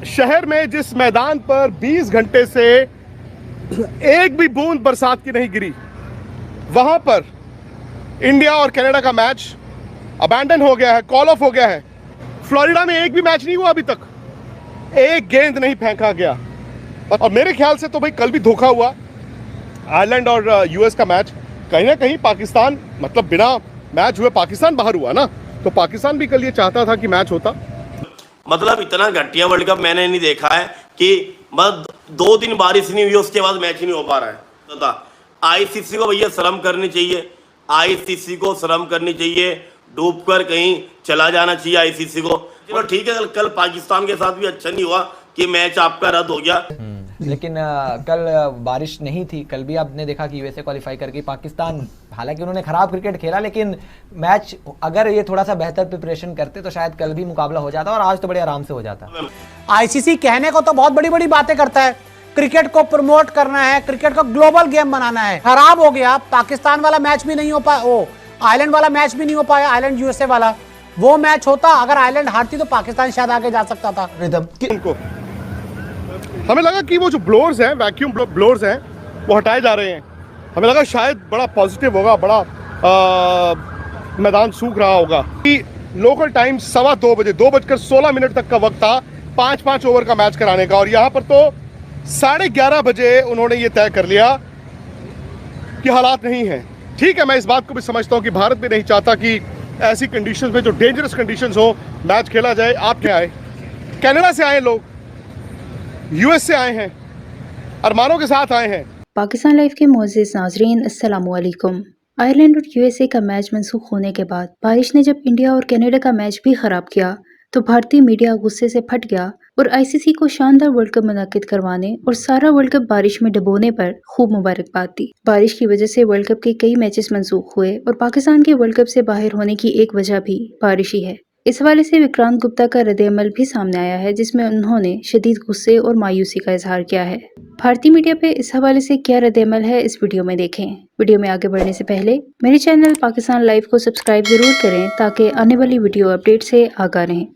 शहर में जिस मैदान पर 20 घंटे से एक भी बूंद बरसात की नहीं गिरी, वहां पर इंडिया और कनाडा का मैच अबैंडन हो गया है, कॉल ऑफ हो गया है। फ्लोरिडा में एक भी मैच नहीं हुआ अभी तक, एक गेंद नहीं फेंका गया। और मेरे ख्याल से तो भाई कल भी धोखा हुआ। आयरलैंड और यूएस का मैच कहीं ना कहीं पाकिस्तान, मतलब बिना मैच हुए पाकिस्तान बाहर हुआ ना, तो पाकिस्तान भी कल ये चाहता था कि मैच होता। मतलब इतना घटिया वर्ल्ड कप मैंने नहीं देखा है कि मतलब 2 दिन बारिश नहीं हुई उसके बाद मैच ही नहीं हो पा रहा है। तो आईसीसी को भैया शर्म करनी चाहिए, आईसीसी को शर्म करनी चाहिए, डूबकर कहीं चला जाना चाहिए आईसीसी को। चलो ठीक है, कल पाकिस्तान के साथ भी अच्छा नहीं हुआ कि मैच आपका रद्द हो गया। लेकिन कल बारिश नहीं थी। कल भी आपने देखा कि यूएसए क्वालिफाई करके पाकिस्तान, हालांकि उन्होंने खराब क्रिकेट खेला, लेकिन मैच अगर ये थोड़ा सा बेहतर प्रिपरेशन करते तो शायद कल भी मुकाबला हो जाता और आज तो बड़े आराम से हो जाता। आईसीसी कहने को तो बहुत बड़ी बड़ी बातें करता है, क्रिकेट को प्रमोट करना है, क्रिकेट को ग्लोबल गेम बनाना है। खराब हो गया, पाकिस्तान वाला मैच भी नहीं हो पाया, वो आयरलैंड वाला मैच भी नहीं हो पाया, आयरलैंड यूएसए वाला। वो मैच होता, अगर आयरलैंड हारती तो पाकिस्तान शायद आगे जा सकता था। उनको हमें लगा कि वो जो ब्लोअर्स हैं, वैक्यूम ब्लोअर्स हैं, वो हटाए जा रहे हैं। हमें लगा शायद बड़ा पॉजिटिव होगा, बड़ा मैदान सूख रहा होगा। कि लोकल टाइम 2:15 बजे, 2:16 तक का वक्त था 5-5 ओवर का मैच कराने का, और यहाँ पर तो 11:30 बजे उन्होंने ये तय कर लिया कि हालात नहीं है। ठीक है, मैं इस बात को भी समझता हूँ कि भारत भी नहीं चाहता कि ऐसी कंडीशंस में, जो डेंजरस कंडीशंस हो, मैच खेला जाए। आप क्या आए, कनाडा से आए लोग, यूएस से आए हैं, अरमानों के साथ आए हैं। पाकिस्तान लाइव के मोअज़्ज़िज़ नाज़रीन, अस्सलामु अलैकुम। आयरलैंड और यूएसए का मैच मंसूख होने के बाद बारिश ने जब इंडिया और कनाडा का मैच भी खराब किया तो भारतीय मीडिया गुस्से से फट गया और आईसीसी को शानदार वर्ल्ड कप मुनक्किद करवाने और सारा वर्ल्ड कप बारिश में डुबोने पर खूब मुबारकबाद दी। बारिश की वजह से वर्ल्ड कप के कई मैचेस मंसूख हुए और पाकिस्तान के वर्ल्ड कप से बाहर होने की एक वजह भी बारिश ही है। इस हवाले से विक्रांत गुप्ता का रद्द-ए-अमल भी सामने आया है, जिसमें उन्होंने शदीद गुस्से और मायूसी का इजहार किया है। भारतीय मीडिया पे इस हवाले से क्या रद्द-ए-अमल है, इस वीडियो में देखें। वीडियो में आगे बढ़ने से पहले मेरे चैनल पाकिस्तान लाइव को सब्सक्राइब जरूर करें ताकि आने वाली वीडियो अपडेट से आगाह रहें।